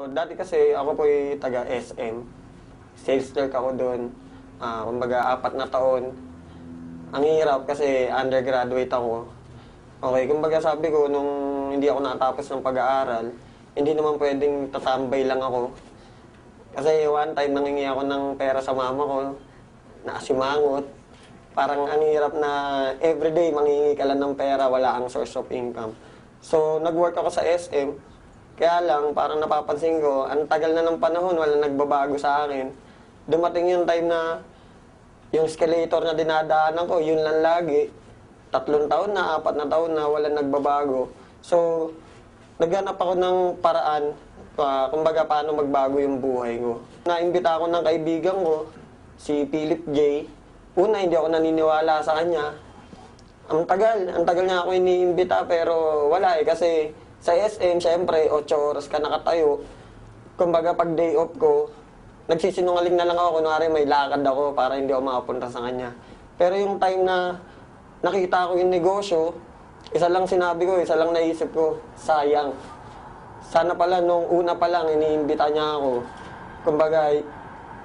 Dati kasi ako po'y taga SM. Sales clerk ako doon. Kumbaga, 4 na taon. Ang hirap kasi undergraduate ako. Okay, kumbaga sabi ko, nung hindi ako natapos ng pag-aaral, hindi naman pwedeng tatambay lang ako. Kasi one time, nangingi ako ng pera sa mama ko, naasimangot. Parang ang hirap na everyday mangingi ka lang ng pera, wala ang source of income. So, nag-work ako sa SM. Kaya lang, parang napapansin ko, ang tagal na ng panahon, wala nagbabago sa akin. Dumating yung time na yung escalator na dinadaanan ko, yun lang lagi. 3 taon na, 4 na taon na, wala nagbabago. So, naghanap ako ng paraan, kumbaga paano magbago yung buhay ko. Naimbita ako ng kaibigan ko, si Philip J. Una, hindi ako naniniwala sa kanya. Ang tagal niya ako iniimbita pero wala kasi sa SM, syempre, 8 oras ka nakatayo. Kumbaga, pag day off ko, nagsisinungaling na lang ako. Kunwari, may lakad ako para hindi ako makapunta sa kanya. Pero yung time na nakita ko yung negosyo, isa lang sinabi ko, isa lang naisip ko, sayang. Sana pala, nung una pa lang, iniimbita niya ako. Kumbaga,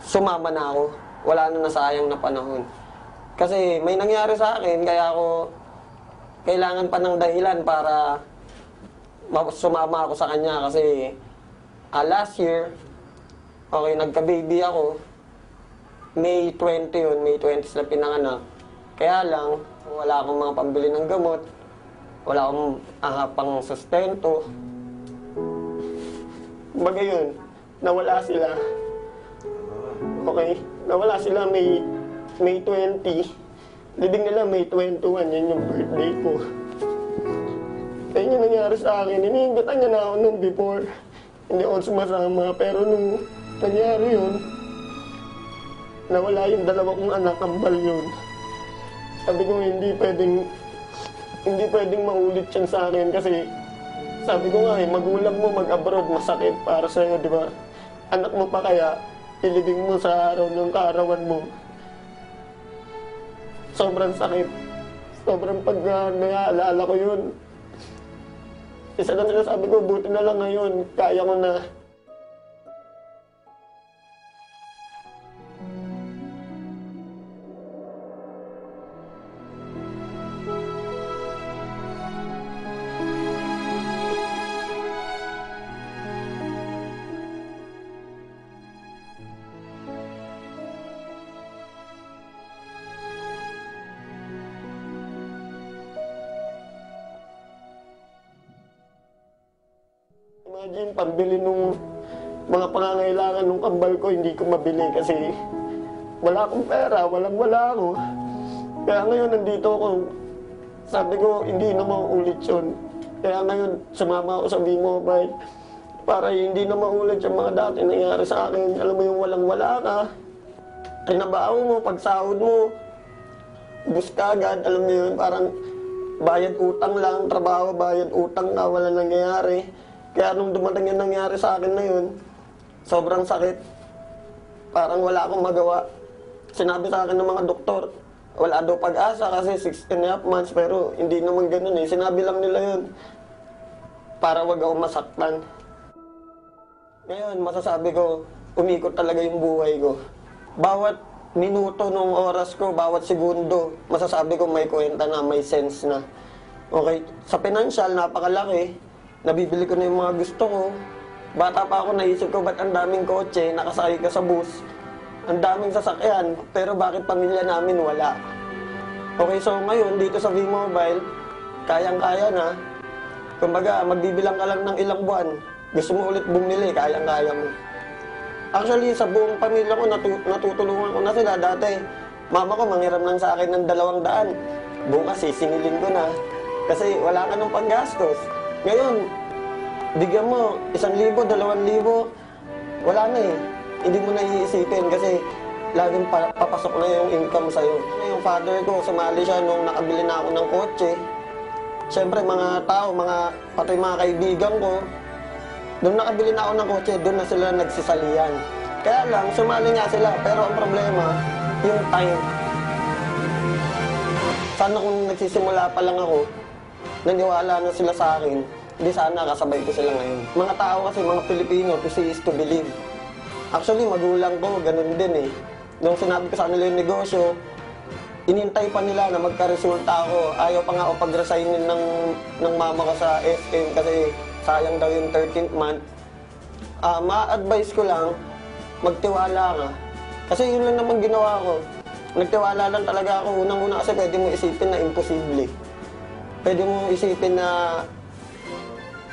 sumama na ako. Wala na nasayang na panahon. Kasi may nangyari sa akin, kaya ako kailangan pa ng dahilan para sumama ako sa kanya kasi last year, okay, nagka-baby ako. May 20 yun, May 20 sila pinanganak. Kaya lang, wala akong mga pambili ng gamot. Wala akong pang sustento. Kumbaga yun, nawala sila. Okay, nawala sila May 20. Libing nila May 21, yun yung birthday ko. Kaya yung nangyari sa akin, iniimbitan niya na ako nung before. Hindi ako sumasama, pero nung nangyari yun, nawala yung 2 kong anak, kambal yun. Sabi ko, hindi pwedeng maulit yan sa akin kasi sabi ko nga magulang mo mag-abroad, masakit para sa'yo, di ba? Anak mo pa kaya, ilibing mo sa araw ng kaarawan mo. Sobrang sakit. Sobrang pag naalala ko yun. Isa lang sinasabi ko, buti na lang ngayon, kaya ko na. Imagine, pambili nung mga pangangailangan nung kambal ko, hindi ko mabili kasi wala akong pera, wala ako. Kaya ngayon, nandito ako. Sabi ko, hindi na mauulit yun. Kaya ngayon, sumama ako sa V-Mobile para hindi na maulit yung mga dati nangyari sa akin. Alam mo yung walang-wala ka, trinabaho mo, pagsahod mo, bus ka agad, alam mo yun, parang bayad utang lang, trabaho, bayad utang ka, wala nangyayari. Kaya nung dumating yung nangyari sa akin na yun, sobrang sakit. Parang wala akong magawa. Sinabi sa akin ng mga doktor, wala daw pag-asa kasi 6.5 months, pero hindi naman ganun eh. Sinabi lang nila yun para wag ako masaktan. Ngayon, masasabi ko, umikot talaga yung buhay ko. Bawat minuto ng oras ko, bawat segundo, masasabi ko may kwenta na, may sense na. Okay, sa financial, napakalaki. Nabibili ko na yung mga gusto ko. Bata pa ako, naisip ko, ba't ang daming kotse, nakasakay ka sa bus? Ang daming sasakyan, pero bakit pamilya namin wala? Okay, so ngayon, dito sa V-Mobile, kayang-kaya na. Kumbaga, magbibilang ka lang ng ilang buwan. Gusto mo ulit bumili, kayang-kaya mo. Actually, sa buong pamilya ko, natutulungan ko na sila. Dati, mama ko manghiram lang sa akin ng 200. Bukas, sisingilin ko na. Kasi wala ka ng panggastos. Ngayon, bigyan mo 1,000, 2,000, wala na eh. Hindi mo na iisipin kasi laging papasok na yung income sa'yo. Yung father ko, sumali siya nung nakabili na ako ng kotse. Siyempre, mga tao, pati mga kaibigan ko, nung nakabili na ako ng kotse, doon na sila nagsisalian. Kaya lang, sumali nga sila, pero ang problema, yung time. Sana kung nagsisimula pa lang ako, naniwala na sila sa akin, di sana kasabay ko sila ngayon. Mga tao kasi, mga Pilipino, to see is to believe. Actually, magulang ko, ganun din eh. Nung sinabi ko sa kanila yung negosyo, inintay pa nila na magka-resulta ako. Ayaw pa nga ako pag-resignin ng mama ko sa SM kasi sayang daw yung 13th month. Ma-advise ko lang, magtiwala ka. Kasi yun lang naman ginawa ko. Nagtiwala lang talaga ako. Unang-una kasi pwede mo isipin na imposible. Pwede mo isipin na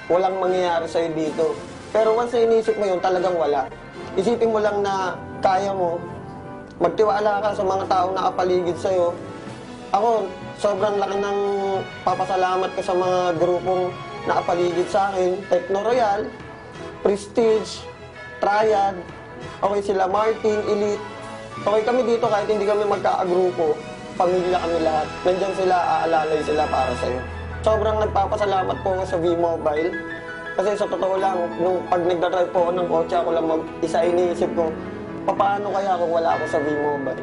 walang mangyayari sa'yo dito. Pero once na inisip mo yun, talagang wala. Isipin mo lang na kaya mo, magtiwala ka sa mga taong nakapaligid sa'yo. Ako, sobrang laki ng papasalamat ko sa mga grupong nakapaligid sa akin. Techno Royal, Prestige, Triad, okay sila Martin, Elite. Okay kami dito kahit hindi kami magkaagrupo. Pamilya kami lahat. Nandiyan sila, aalalay sila para sa'yo. Sobrang nagpapasalamat po ako sa V-Mobile. Kasi sa totoo lang, nung pag nagdadrive po ako ng kotse, ako lang isa iniisip ko, paano kaya kung wala ako sa V-Mobile?